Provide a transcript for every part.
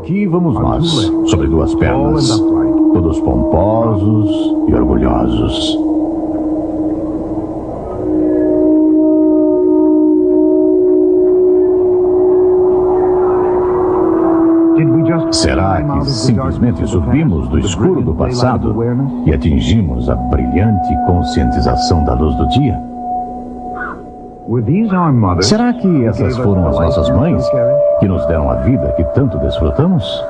aqui vamos nós, sobre duas pernas, todos pomposos e orgulhosos. Será que simplesmente subimos do escuro do passado e atingimos a brilhante conscientização da luz do dia? Será que essas foram as nossas mães que nos deram a vida que tanto desfrutamos?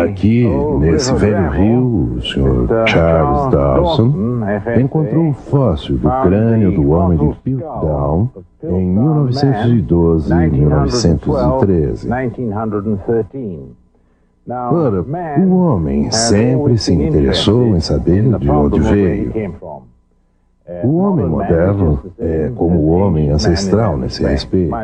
Aqui, nesse velho rio, o Sr. Charles Dawson encontrou o fóssil do crânio do homem de Piltdown em 1912 e 1913. Ora, o homem sempre se interessou em saber de onde veio. O homem moderno é como o homem ancestral nesse respeito.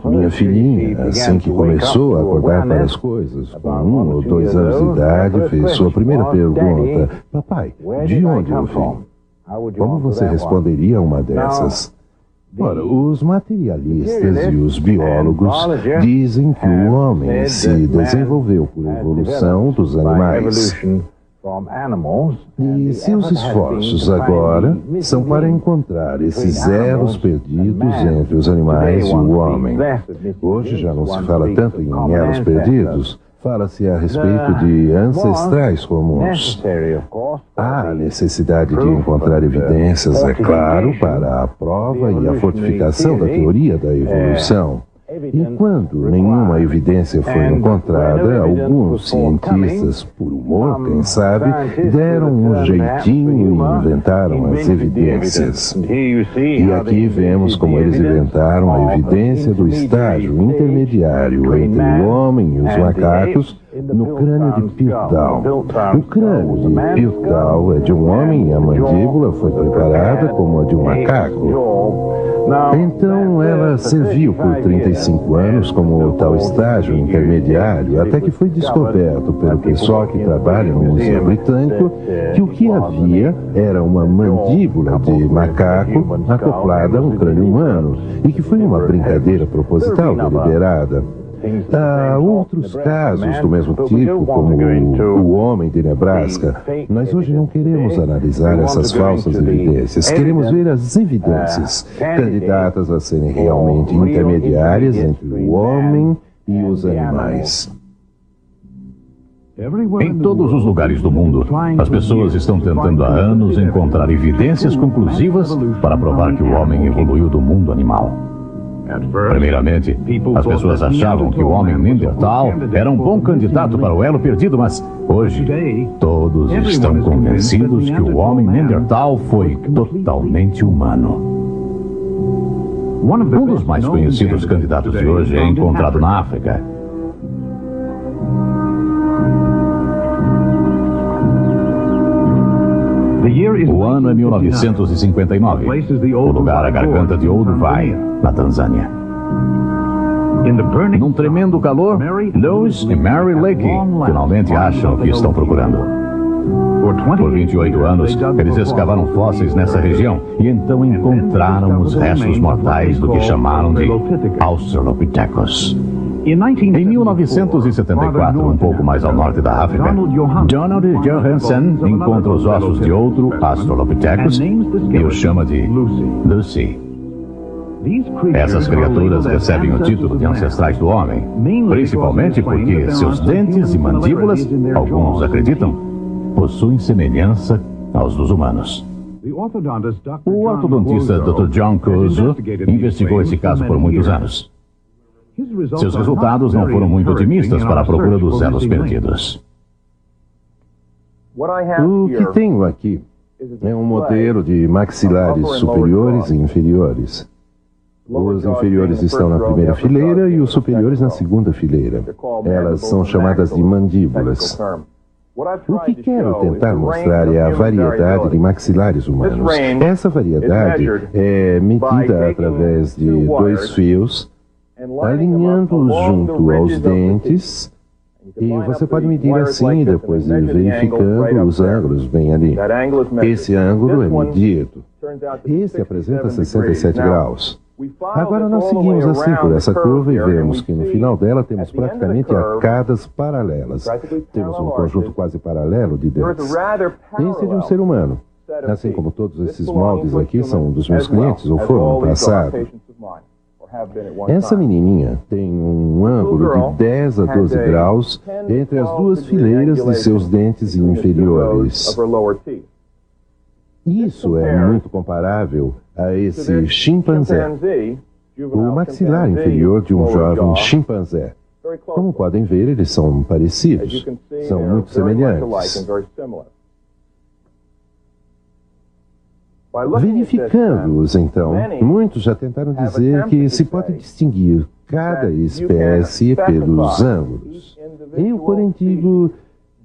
Minha filhinha, assim que começou a acordar para as coisas, com 1 ou 2 anos de idade, fez sua primeira pergunta: papai, de onde eu vim? Como você responderia a uma dessas? Ora, os materialistas e os biólogos dizem que o homem se desenvolveu por evolução dos animais. E seus esforços agora são para encontrar esses elos perdidos entre os animais e o homem. Hoje já não se fala tanto em elos perdidos, fala-se a respeito de ancestrais comuns. Há a necessidade de encontrar evidências, é claro, para a prova e a fortificação da teoria da evolução. E quando nenhuma evidência foi encontrada, alguns cientistas, por humor, quem sabe, deram um jeitinho e inventaram as evidências. E aqui vemos como eles inventaram a evidência do estágio intermediário entre o homem e os macacos no crânio de Piltdown. O crânio de Piltdown é de um homem e a mandíbula foi preparada como a de um macaco. Então ela serviu por 35 anos como tal estágio intermediário, até que foi descoberto pelo pessoal que trabalha no Museu Britânico que o que havia era uma mandíbula de macaco acoplada a um crânio humano, e que foi uma brincadeira proposital deliberada. Há outros casos do mesmo tipo, como o homem de Nebraska. Nós hoje não queremos analisar essas falsas evidências. Queremos ver as evidências, candidatas a serem realmente intermediárias entre o homem e os animais. Em todos os lugares do mundo, as pessoas estão tentando há anos encontrar evidências conclusivas para provar que o homem evoluiu do mundo animal. Primeiramente, as pessoas achavam que o homem Neandertal era um bom candidato para o elo perdido, mas hoje todos estão convencidos que o homem Neandertal foi totalmente humano. Um dos mais conhecidos candidatos de hoje é encontrado na África. O ano é 1959. O lugar, a Garganta de Olduvai, na Tanzânia. Num tremendo calor, Lewis e Mary Leakey finalmente acham o que estão procurando. Por 28 anos, eles escavaram fósseis nessa região e então encontraram os restos mortais do que chamaram de Australopithecus. Em 1974, um pouco mais ao norte da África, Donald Johansen encontra os ossos de outro Australopithecus e o chama de Lucy. Essas criaturas recebem o título de ancestrais do homem, principalmente porque seus dentes e mandíbulas, alguns acreditam, possuem semelhança aos dos humanos. O ortodontista Dr. John Cuso investigou esse caso por muitos anos. Seus resultados não foram muito otimistas para a procura dos elos perdidos. O que tenho aqui é um modelo de maxilares superiores e inferiores. Os inferiores estão na primeira fileira e os superiores na segunda fileira. Elas são chamadas de mandíbulas. O que quero tentar mostrar é a variedade de maxilares humanos. Essa variedade é medida através de dois fios, alinhando-os junto aos dentes, e você pode medir assim, depois de verificando os ângulos bem ali. Esse ângulo é medido. Esse apresenta 67 graus. Agora nós seguimos assim por essa curva e vemos que no final dela temos praticamente arcadas paralelas. Temos um conjunto quase paralelo de dentes. Esse é de um ser humano. Assim como todos esses moldes aqui são dos meus clientes ou foram no passado. Essa menininha tem um ângulo de 10 a 12 graus entre as duas fileiras de seus dentes inferiores. Isso é muito comparável a esse chimpanzé, o maxilar inferior de um jovem chimpanzé. Como podem ver, eles são parecidos, são muito semelhantes. Verificando-os, então, muitos já tentaram dizer que se pode distinguir cada espécie pelos ângulos. Eu, porém, digo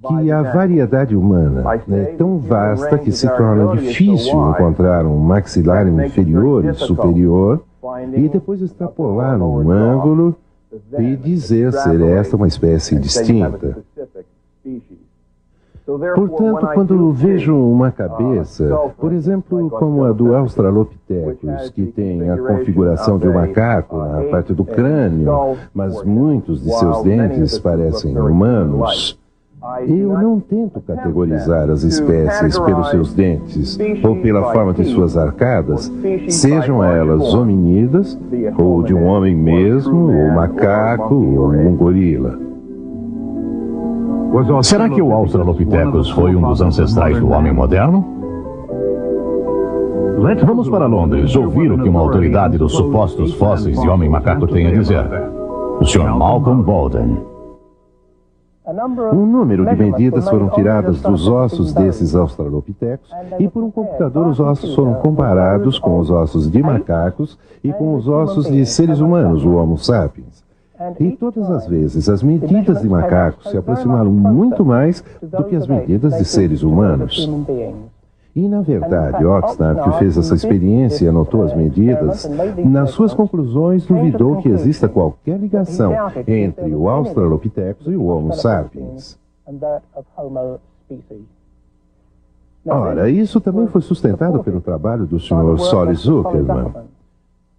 que a variedade humana é tão vasta que se torna difícil encontrar um maxilar inferior e superior e depois extrapolar um ângulo e dizer ser esta uma espécie distinta. Portanto, quando vejo uma cabeça, por exemplo, como a do Australopithecus, que tem a configuração de um macaco na parte do crânio, mas muitos de seus dentes parecem humanos, eu não tento categorizar as espécies pelos seus dentes ou pela forma de suas arcadas, sejam elas hominídeas, ou de um homem mesmo, ou macaco, ou um gorila. Será que o Australopithecus foi um dos ancestrais do homem moderno? Vamos para Londres ouvir o que uma autoridade dos supostos fósseis de homem-macaco tem a dizer. O Sr. Malcolm Bolden. Um número de medidas foram tiradas dos ossos desses australopitecos e por um computador os ossos foram comparados com os ossos de macacos e com os ossos de seres humanos, o Homo sapiens. E todas as vezes as medidas de macacos se aproximaram muito mais do que as medidas de seres humanos. E, na verdade, Oxnard, que fez essa experiência e anotou as medidas, nas suas conclusões duvidou que exista qualquer ligação entre o Australopithecus e o Homo sapiens. Ora, isso também foi sustentado pelo trabalho do Sr. Solly Zuckerman.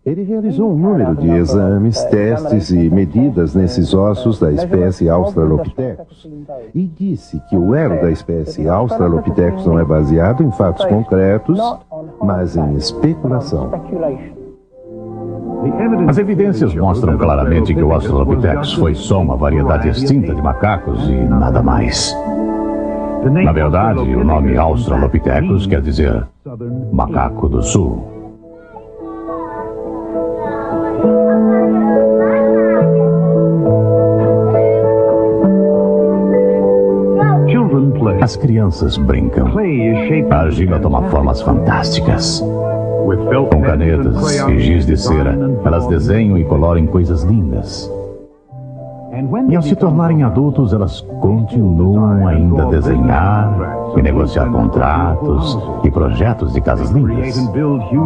Ele realizou um número de exames, testes e medidas nesses ossos da espécie Australopithecus e disse que o elo da espécie Australopithecus não é baseado em fatos concretos, mas em especulação. As evidências mostram claramente que o Australopithecus foi só uma variedade extinta de macacos e nada mais. Na verdade, o nome Australopithecus quer dizer macaco do sul. As crianças brincam. A argila toma formas fantásticas. Com canetas e giz de cera, elas desenham e coloram coisas lindas. E ao se tornarem adultos, elas continuam ainda a desenhar e negociar contratos e projetos de casas lindas.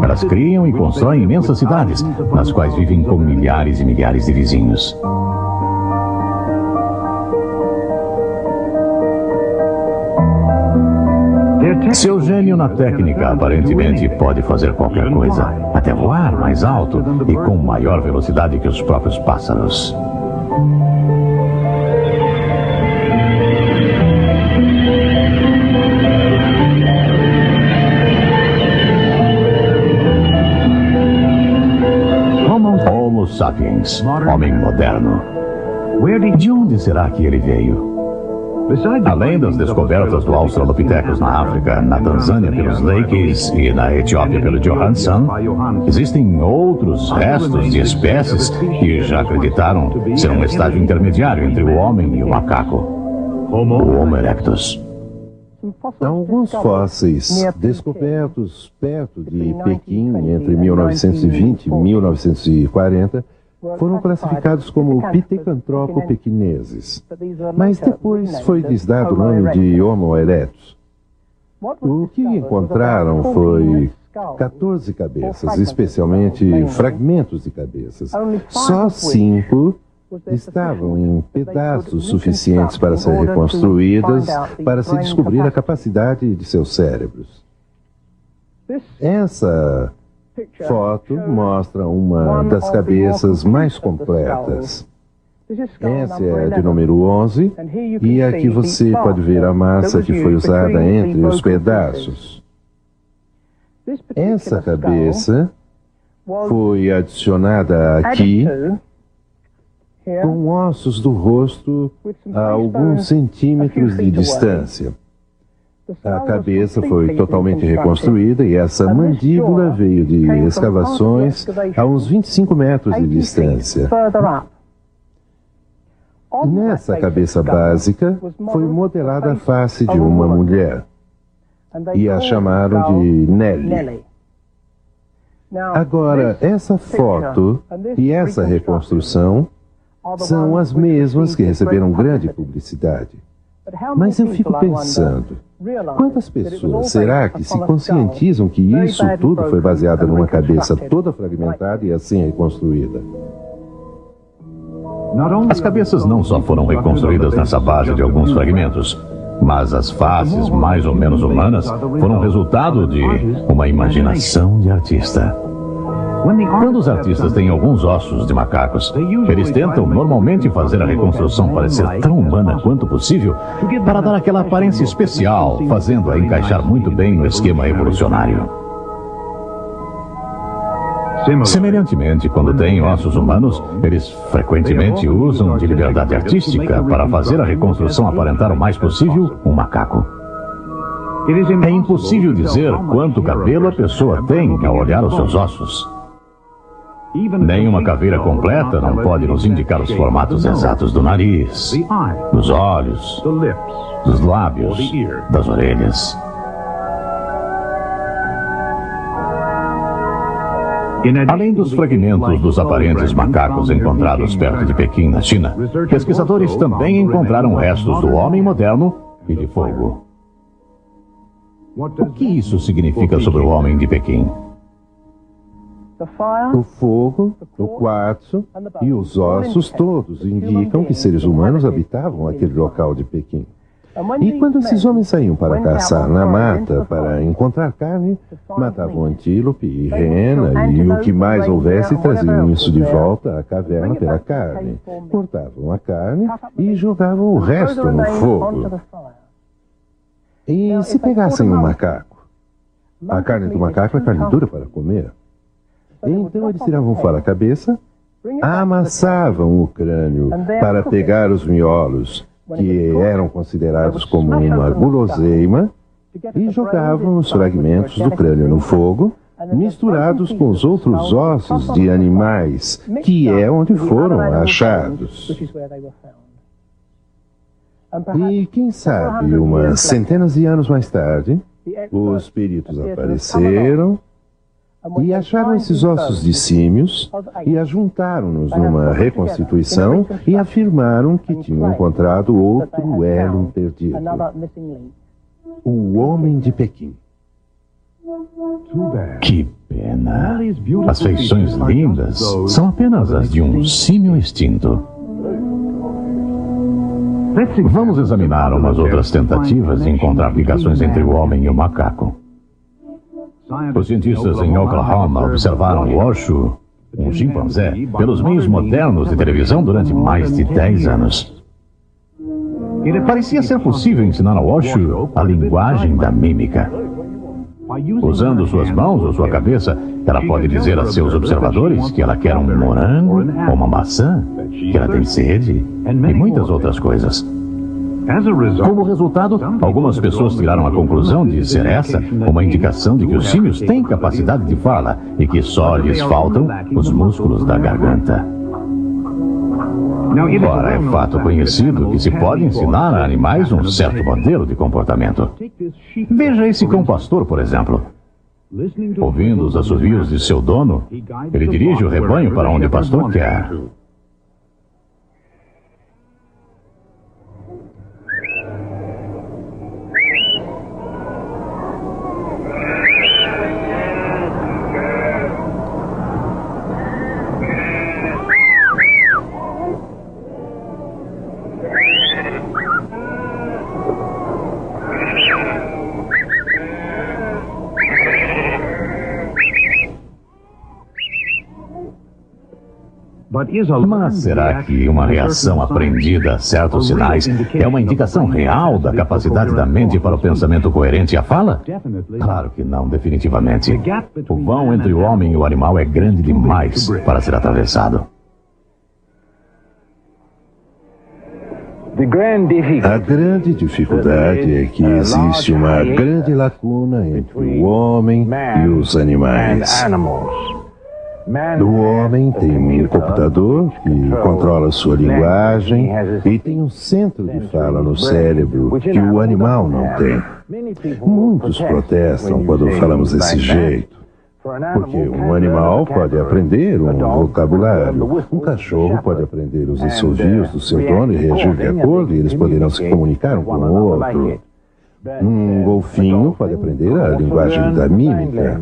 Elas criam e constroem imensas cidades, nas quais vivem com milhares e milhares de vizinhos. Seu gênio na técnica aparentemente pode fazer qualquer coisa, até voar mais alto e com maior velocidade que os próprios pássaros. sapiens, homem moderno. De onde será que ele veio? Além das descobertas do Australopithecus na África, na Tanzânia pelos Leakeys e na Etiópia pelo Johannesson, existem outros restos de espécies que já acreditaram ser um estágio intermediário entre o homem e o macaco, o Homo erectus. Alguns fósseis descobertos perto de Pequim entre 1920 e 1940 foram classificados como Pithecanthropo-pequineses, mas depois foi-lhes dado o nome de Homo erectus. O que encontraram foi 14 cabeças, especialmente fragmentos de cabeças. Só 5 estavam em pedaços suficientes para ser reconstruídas, para se descobrir a capacidade de seus cérebros. Essa foto mostra uma das cabeças mais completas. Essa é a de número 11, e aqui você pode ver a massa que foi usada entre os pedaços. Essa cabeça foi adicionada aqui com ossos do rosto a alguns centímetros de distância. A cabeça foi totalmente reconstruída e essa mandíbula veio de escavações a uns 25 metros de distância. Nessa cabeça básica foi modelada a face de uma mulher e a chamaram de Nellie. Agora, essa foto e essa reconstrução são as mesmas que receberam grande publicidade. Mas eu fico pensando, quantas pessoas será que se conscientizam que isso tudo foi baseado numa cabeça toda fragmentada e assim reconstruída? As cabeças não só foram reconstruídas nessa base de alguns fragmentos, mas as faces mais ou menos humanas foram resultado de uma imaginação de artista. Quando os artistas têm alguns ossos de macacos, eles tentam normalmente fazer a reconstrução parecer tão humana quanto possível para dar aquela aparência especial, fazendo-a encaixar muito bem no esquema evolucionário. Semelhantemente, quando têm ossos humanos, eles frequentemente usam de liberdade artística para fazer a reconstrução aparentar o mais possível um macaco. É impossível dizer quanto cabelo a pessoa tem ao olhar os seus ossos. Nem uma caveira completa não pode nos indicar os formatos exatos do nariz, dos olhos, dos lábios, das orelhas. Além dos fragmentos dos aparentes macacos encontrados perto de Pequim, na China, pesquisadores também encontraram restos do homem moderno e de fogo. O que isso significa sobre o homem de Pequim? O fogo, o quartzo e os ossos todos indicam que seres humanos habitavam aquele local de Pequim. E quando esses homens saíam para caçar na mata para encontrar carne, matavam antílope e rena e o que mais houvesse traziam isso de volta à caverna pela carne. Cortavam a carne e jogavam o resto no fogo. E se pegassem um macaco? A carne do macaco é carne dura para comer. Então eles tiravam fora a cabeça, amassavam o crânio para pegar os miolos, que eram considerados como uma guloseima, e jogavam os fragmentos do crânio no fogo, misturados com os outros ossos de animais, que é onde foram achados. E quem sabe, umas centenas de anos mais tarde, os peritos apareceram e acharam esses ossos de símios e ajuntaram-nos numa reconstituição e afirmaram que tinham encontrado outro elo perdido. O homem de Pequim. Que pena. As feições lindas são apenas as de um símio extinto. Vamos examinar umas outras tentativas de encontrar aplicações entre o homem e o macaco. Os cientistas em Oklahoma observaram Washoe, um chimpanzé, pelos meios modernos de televisão durante mais de 10 anos. Parecia ser possível ensinar a Washoe a linguagem da mímica. Usando suas mãos ou sua cabeça, ela pode dizer a seus observadores que ela quer um morango ou uma maçã, que ela tem sede e muitas outras coisas. Como resultado, algumas pessoas tiraram a conclusão de ser essa uma indicação de que os símios têm capacidade de fala e que só lhes faltam os músculos da garganta. Ora, é fato conhecido que se pode ensinar a animais um certo modelo de comportamento. Veja esse cão pastor, por exemplo. Ouvindo os assovios de seu dono, ele dirige o rebanho para onde o pastor quer. Mas será que uma reação aprendida a certos sinais é uma indicação real da capacidade da mente para o pensamento coerente e a fala? Claro que não, definitivamente. O vão entre o homem e o animal é grande demais para ser atravessado. A grande dificuldade é que existe uma grande lacuna entre o homem e os animais. O homem tem um computador que controla sua linguagem e tem um centro de fala no cérebro que o animal não tem. Muitos protestam quando falamos desse jeito, porque um animal pode aprender um vocabulário, um cachorro pode aprender os assovios do seu dono e reagir de acordo, e eles poderão se comunicar um com o outro. Um golfinho pode aprender a linguagem da mímica.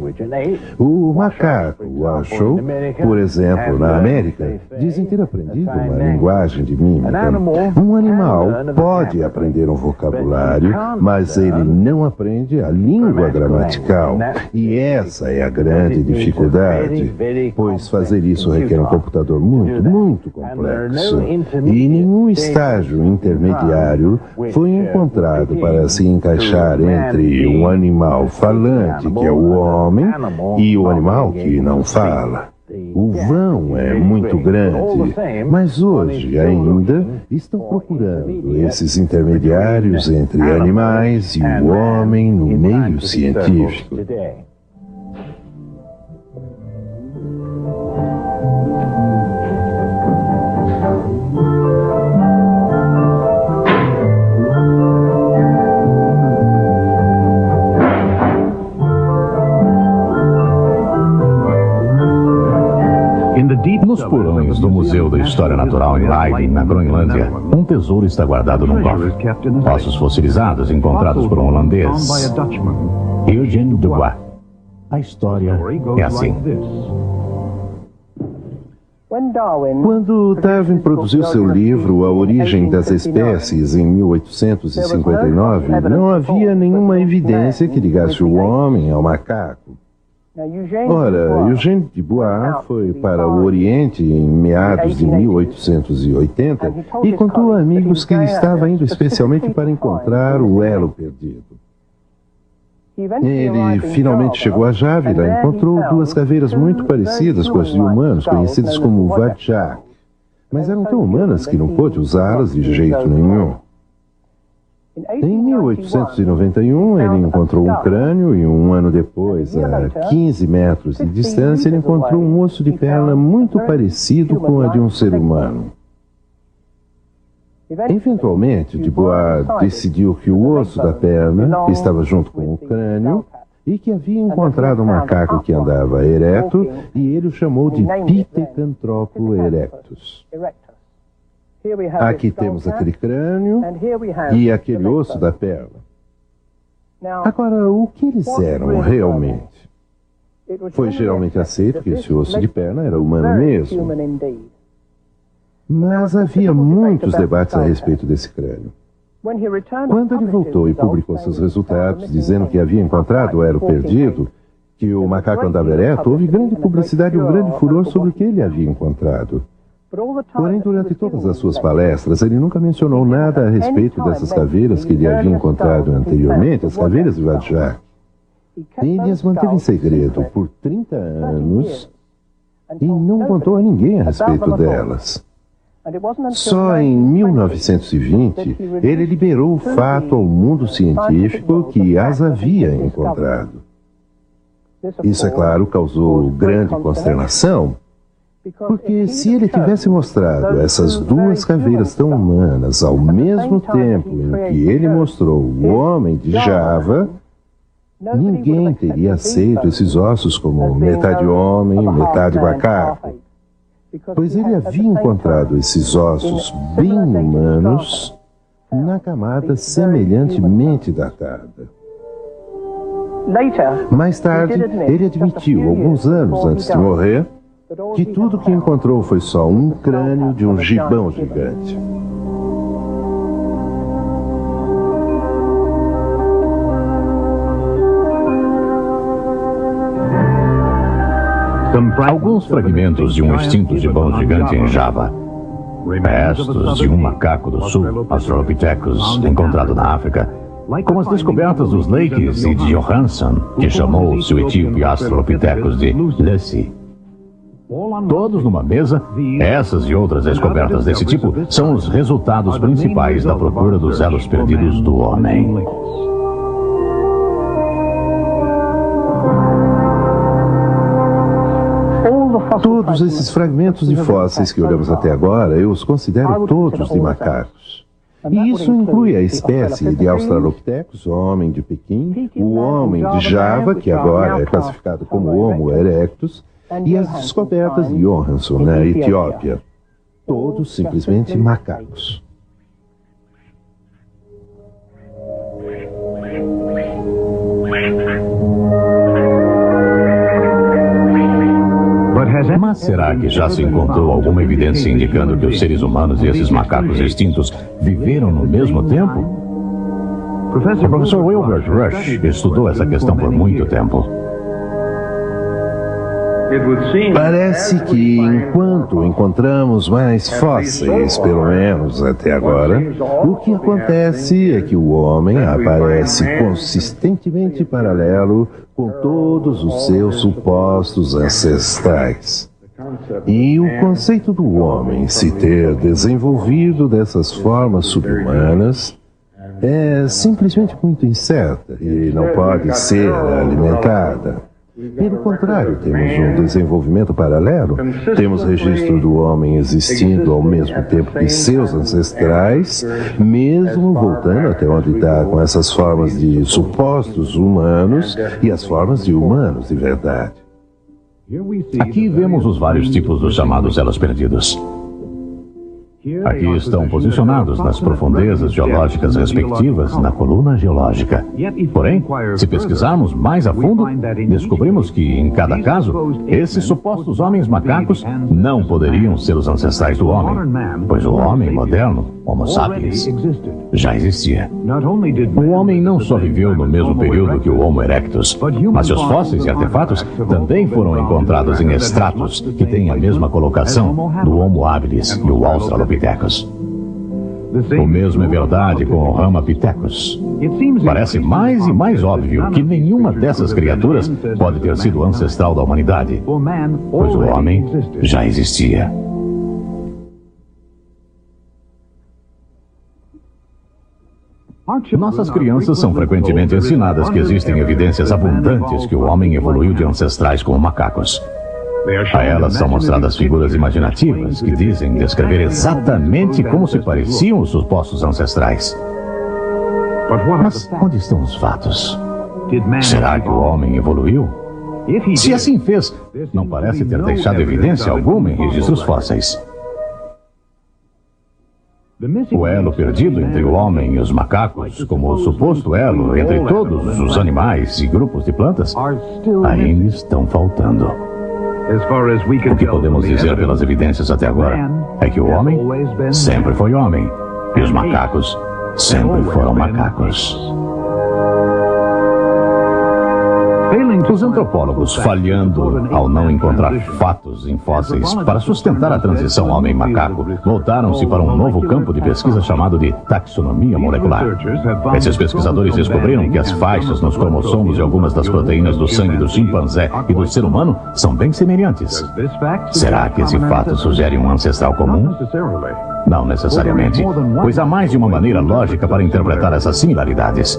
O macaco, o Washoe, por exemplo, na América, dizem ter aprendido uma linguagem de mímica. Um animal pode aprender um vocabulário, mas ele não aprende a língua gramatical. E essa é a grande dificuldade, pois fazer isso requer um computador muito complexo. E nenhum estágio intermediário foi encontrado para se encaixar entre um animal falante, que é o homem, e o animal que não fala. O vão é muito grande, mas hoje ainda estão procurando esses intermediários entre animais e o homem no meio científico. Nos porões do Museu da História Natural em Leiden, na Groenlândia, um tesouro está guardado num cofre. Ossos fossilizados encontrados por um holandês, Eugène Dubois. A história é assim. Quando Darwin produziu seu livro A Origem das Espécies, em 1859, não havia nenhuma evidência que ligasse o homem ao macaco. Ora, Eugène Dubois foi para o Oriente em meados de 1880 e contou a amigos que estava indo especialmente para encontrar o elo perdido. Ele finalmente chegou a Jávila e encontrou duas caveiras muito parecidas com as de humanos, conhecidas como Wadjak, mas eram tão humanas que não pôde usá-las de jeito nenhum. Em 1891, ele encontrou um crânio e um ano depois, a 15 metros de distância, ele encontrou um osso de perna muito parecido com a de um ser humano. Eventualmente, Dubois decidiu que o osso da perna estava junto com o crânio e que havia encontrado um macaco que andava ereto e ele o chamou de Pithecanthropo erectus. Aqui temos aquele crânio e aquele osso da perna. Agora, o que eles eram realmente? Foi geralmente aceito que esse osso de perna era humano mesmo. Mas havia muitos debates a respeito desse crânio. Quando ele voltou e publicou seus resultados, dizendo que havia encontrado o elo perdido, que o macaco andava ereto, houve grande publicidade e um grande furor sobre o que ele havia encontrado. Porém, durante todas as suas palestras, ele nunca mencionou nada a respeito dessas caveiras que ele havia encontrado anteriormente, as caveiras de Wadjak. Ele as manteve em segredo por 30 anos e não contou a ninguém a respeito delas. Só em 1920, ele liberou o fato ao mundo científico que as havia encontrado. Isso, é claro, causou grande consternação, porque se ele tivesse mostrado essas duas caveiras tão humanas ao mesmo tempo em que ele mostrou o homem de Java, ninguém teria aceito esses ossos como metade homem e metade macaco, pois ele havia encontrado esses ossos bem humanos na camada semelhantemente datada. Mais tarde, ele admitiu, alguns anos antes de morrer, que tudo que encontrou foi só um crânio de um gibão gigante. Alguns fragmentos de um extinto gibão gigante em Java, restos de um macaco do sul, Australopithecus, encontrado na África, como as descobertas dos Lakes e de Johansson, que chamou o seu etíope Australopithecus de Lucy. Todos numa mesa, essas e outras descobertas desse tipo são os resultados principais da procura dos elos perdidos do homem. Todos esses fragmentos de fósseis que olhamos até agora, eu os considero todos de macacos. E isso inclui a espécie de Australopithecus, homem de Pequim, o homem de Java, que agora é classificado como Homo erectus, e as descobertas de Johansson, na Etiópia. Todos simplesmente macacos. Mas será que já se encontrou alguma evidência indicando que os seres humanos e esses macacos extintos viveram no mesmo tempo? O professor Wilbert Rush estudou essa questão por muito tempo. Parece que, enquanto encontramos mais fósseis, pelo menos até agora, o que acontece é que o homem aparece consistentemente paralelo com todos os seus supostos ancestrais. E o conceito do homem se ter desenvolvido dessas formas subhumanas é simplesmente muito incerta e não pode ser alimentada. Pelo contrário, temos um desenvolvimento paralelo. Temos registro do homem existindo ao mesmo tempo que seus ancestrais, mesmo voltando até onde está com essas formas de supostos humanos e as formas de humanos de verdade. Aqui vemos os vários tipos dos chamados elos perdidos. Aqui estão posicionados nas profundezas geológicas respectivas na coluna geológica. Porém, se pesquisarmos mais a fundo, descobrimos que, em cada caso, esses supostos homens macacos não poderiam ser os ancestrais do homem, pois o homem moderno, Homo sapiens, já existia. O homem não só viveu no mesmo período que o Homo erectus, mas seus fósseis e artefatos também foram encontrados em estratos que têm a mesma colocação do Homo habilis e o Australopithecus. O mesmo é verdade com o Ramapithecus. Parece mais e mais óbvio que nenhuma dessas criaturas pode ter sido ancestral da humanidade, pois o homem já existia. Nossas crianças são frequentemente ensinadas que existem evidências abundantes que o homem evoluiu de ancestrais como macacos. A elas são mostradas figuras imaginativas que dizem descrever exatamente como se pareciam os supostos ancestrais. Mas onde estão os fatos? Será que o homem evoluiu? Se assim fez, não parece ter deixado evidência alguma em registros fósseis. O elo perdido entre o homem e os macacos, como o suposto elo entre todos os animais e grupos de plantas, ainda estão faltando. O que podemos dizer pelas evidências até agora é que o homem sempre foi homem e os macacos sempre foram macacos. Os antropólogos, falhando ao não encontrar fatos em fósseis para sustentar a transição homem-macaco, voltaram-se para um novo campo de pesquisa chamado de taxonomia molecular. Esses pesquisadores descobriram que as faixas nos cromossomos de algumas das proteínas do sangue do chimpanzé e do ser humano são bem semelhantes. Será que esse fato sugere um ancestral comum? Não necessariamente, pois há mais de uma maneira lógica para interpretar essas similaridades.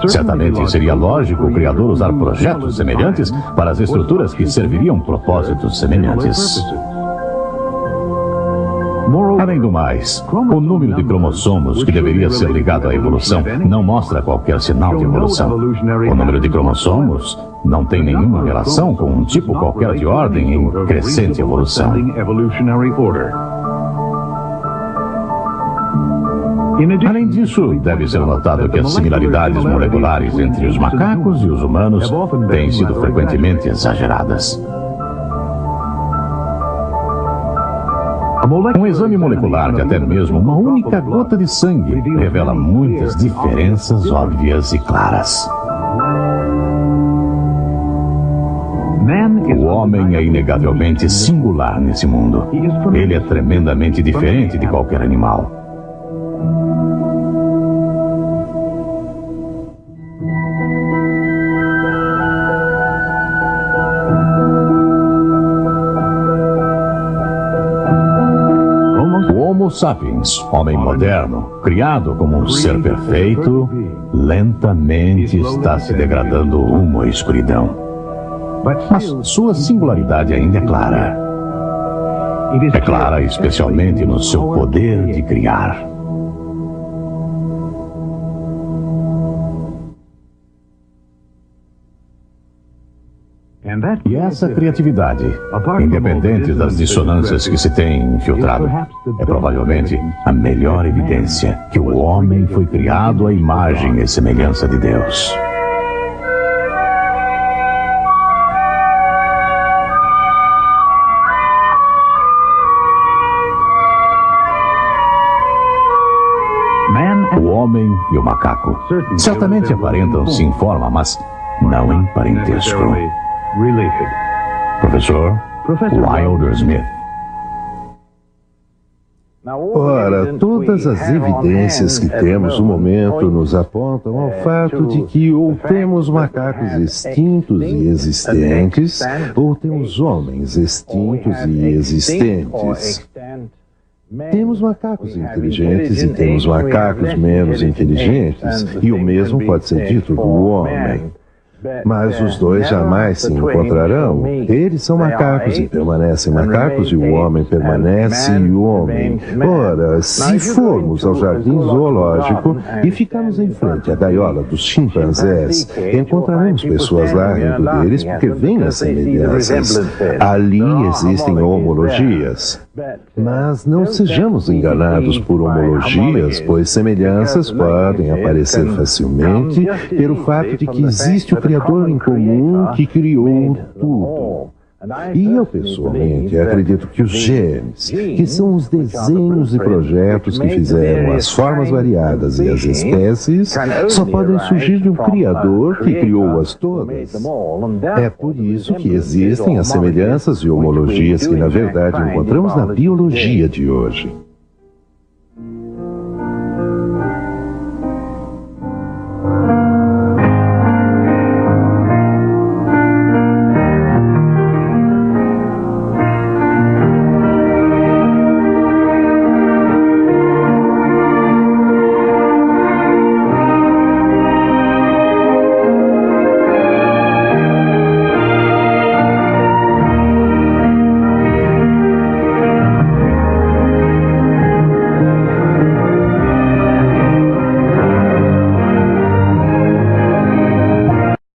Certamente seria lógico o criador usar projetos semelhantes para as estruturas que serviriam propósitos semelhantes. Além do mais, o número de cromossomos que deveria ser ligado à evolução não mostra qualquer sinal de evolução. O número de cromossomos não tem nenhuma relação com um tipo qualquer de ordem em crescente evolução. Além disso, deve ser notado que as similaridades moleculares entre os macacos e os humanos têm sido frequentemente exageradas. Um exame molecular de até mesmo uma única gota de sangue revela muitas diferenças óbvias e claras. O homem é inegavelmente singular nesse mundo. Ele é tremendamente diferente de qualquer animal. Homo sapiens, homem moderno, criado como um ser perfeito, lentamente está se degradando rumo à escuridão. Mas sua singularidade ainda é clara. É clara especialmente no seu poder de criar. E essa criatividade, independente das dissonâncias que se têm infiltrado, é provavelmente a melhor evidência que o homem foi criado à imagem e semelhança de Deus. O homem e o macaco certamente aparentam-se em forma, mas não em parentesco. Professor Wilder Smith. Ora, todas as evidências que temos no momento nos apontam ao fato de que ou temos macacos extintos e existentes, ou temos homens extintos e existentes. Temos macacos inteligentes e temos macacos menos inteligentes, e o mesmo pode ser dito do homem. Mas os dois jamais se encontrarão. Eles são macacos e permanecem macacos, e o homem permanece homem. Ora, se formos ao jardim zoológico e ficarmos em frente à gaiola dos chimpanzés, encontraremos pessoas lá rindo deles porque veem as semelhanças. Ali existem homologias. Mas não sejamos enganados por homologias, pois semelhanças podem aparecer facilmente pelo fato de que existe o Criador em comum que criou tudo. E eu, pessoalmente, acredito que os genes, que são os desenhos e projetos que fizeram as formas variadas e as espécies, só podem surgir de um Criador que criou-as todas. É por isso que existem as semelhanças e homologias que, na verdade, encontramos na biologia de hoje.